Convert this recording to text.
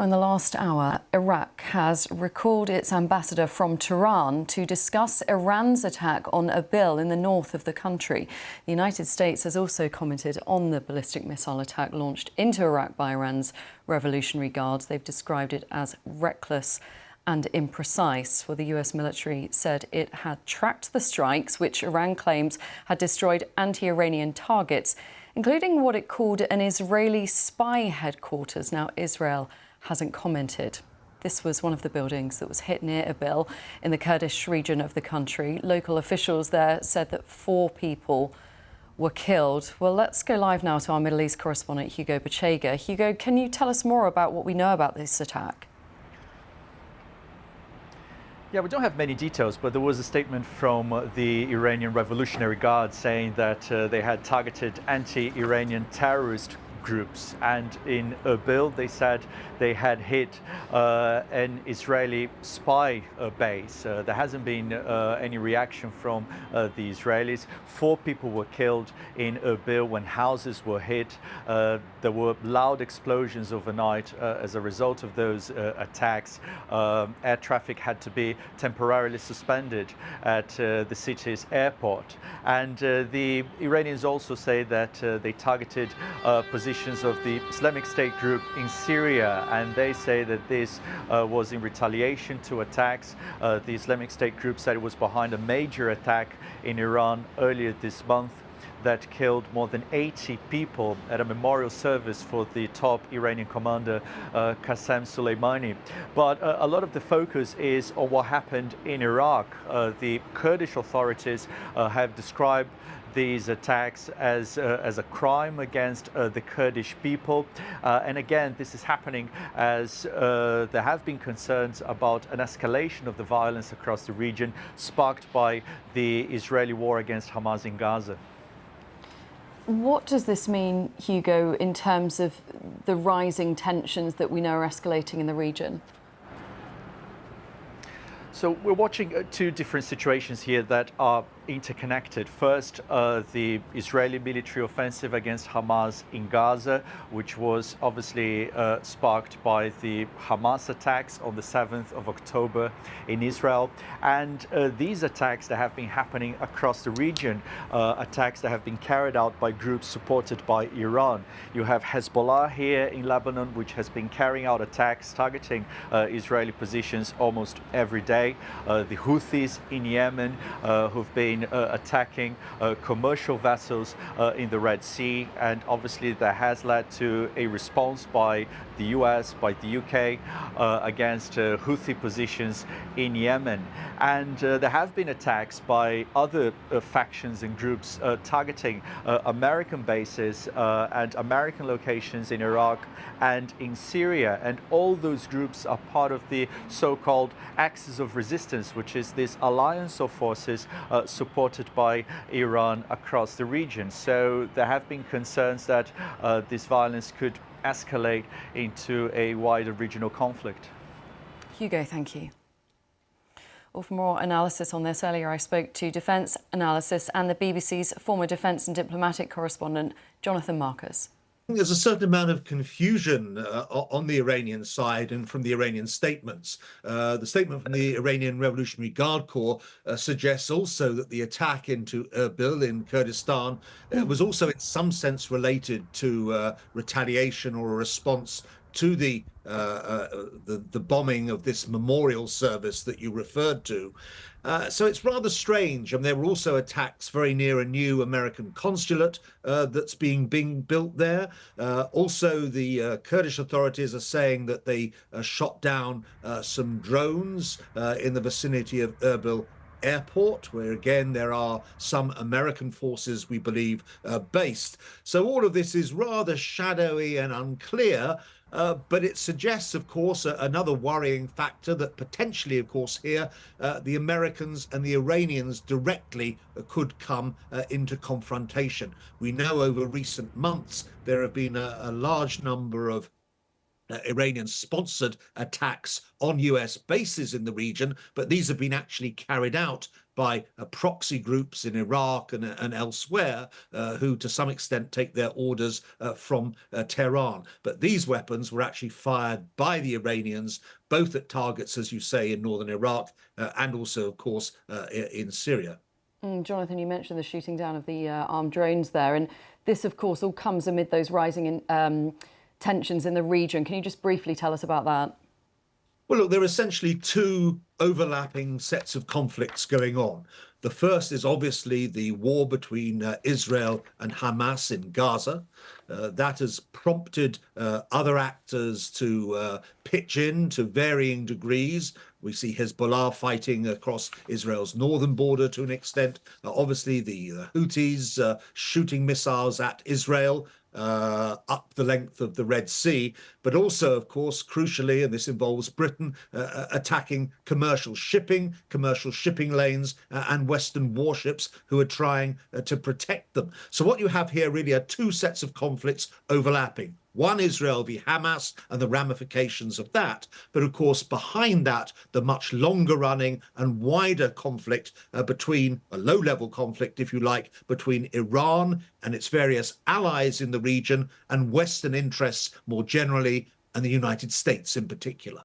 In the last hour, Iraq has recalled its ambassador from Tehran to discuss Iran's attack on Erbil in the north of the country. The United States has also commented on the ballistic missile attack launched into Iraq by Iran's Revolutionary Guards. They've described it as reckless and imprecise. Well, the US military said it had tracked the strikes, which Iran claims had destroyed anti-Iranian targets, including what it called an Israeli spy headquarters. Now, Israel hasn't commented. This was one of the buildings that was hit near Erbil in the Kurdish region of the country. Local officials there said that 4 people were killed. Well, let's go live now to our Middle East correspondent, Hugo Bachega. Hugo, can you tell us more about what we know about this attack? Yeah, we don't have many details, but there was a statement from the Iranian Revolutionary Guard saying that they had targeted anti-Iranian terrorist groups, and in Erbil they said they had hit an Israeli spy base. There hasn't been any reaction from the Israelis. 4 people were killed in Erbil when houses were hit. There were loud explosions overnight as a result of those attacks. Air traffic had to be temporarily suspended at the city's airport, and the Iranians also say that they targeted positions of the Islamic State group in Syria, and they say that this was in retaliation to attacks. The Islamic State group said it was behind a major attack in Iran earlier this month that killed more than 80 people at a memorial service for the top Iranian commander Qasem Soleimani. But a lot of the focus is on what happened in Iraq. The Kurdish authorities have described these attacks as a crime against the Kurdish people. And again, this is happening as there have been concerns about an escalation of the violence across the region, sparked by the Israeli war against Hamas in Gaza. What does this mean, Hugo, in terms of the rising tensions that we know are escalating in the region? So we're watching 2 different situations here that are interconnected. First, the Israeli military offensive against Hamas in Gaza, which was obviously sparked by the Hamas attacks on the 7th of October in Israel. And these attacks that have been happening across the region, attacks that have been carried out by groups supported by Iran. You have Hezbollah here in Lebanon, which has been carrying out attacks targeting Israeli positions almost every day. The Houthis in Yemen, who've been attacking commercial vessels in the Red Sea, and obviously that has led to a response by the US, by the UK against Houthi positions in Yemen. And there have been attacks by other factions and groups targeting American bases and American locations in Iraq and in Syria. And all those groups are part of the so-called Axis of Resistance, which is this alliance of forces supported by Iran across the region. So there have been concerns that this violence could escalate into a wider regional conflict. Hugo, thank you. Well, for more analysis on this, earlier I spoke to defence analysis and the BBC's former defence and diplomatic correspondent, Jonathan Marcus. There's a certain amount of confusion on the Iranian side and from the Iranian statements. The statement from the Iranian Revolutionary Guard Corps suggests also that the attack into Erbil in Kurdistan was also in some sense related to retaliation or a response to the bombing of this memorial service that you referred to. So it's rather strange. And there were also attacks very near a new American consulate that's being built there. Also, the Kurdish authorities are saying that they shot down some drones in the vicinity of Erbil airport, where again there are some American forces, we believe, based. So all of this is rather shadowy and unclear. But it suggests, of course, another worrying factor that potentially, of course, here the Americans and the Iranians directly could come into confrontation. We know over recent months there have been a large number of Iranian-sponsored attacks on US bases in the region, but these have been actually carried out by proxy groups in Iraq and elsewhere, who to some extent take their orders from Tehran. But these weapons were actually fired by the Iranians, both at targets, as you say, in northern Iraq and also, of course, in Syria. Jonathan, you mentioned the shooting down of the armed drones there, and this, of course, all comes amid those rising tensions in the region. Can you just briefly tell us about that? Well, look, there are essentially two overlapping sets of conflicts going on. The first is obviously the war between Israel and Hamas in Gaza. That has prompted other actors to pitch in to varying degrees. We see Hezbollah fighting across Israel's northern border to an extent. Obviously, the Houthis shooting missiles at Israel up the length of the Red Sea, but also, of course, crucially, and this involves Britain, attacking commercial shipping lanes, and Western warships who are trying to protect them. So what you have here really are two sets of conflicts overlapping. One, Israel v. Hamas and the ramifications of that. But of course, behind that, the much longer running and wider conflict between a low-level conflict, if you like, between Iran and its various allies in the region and Western interests more generally, and the United States in particular.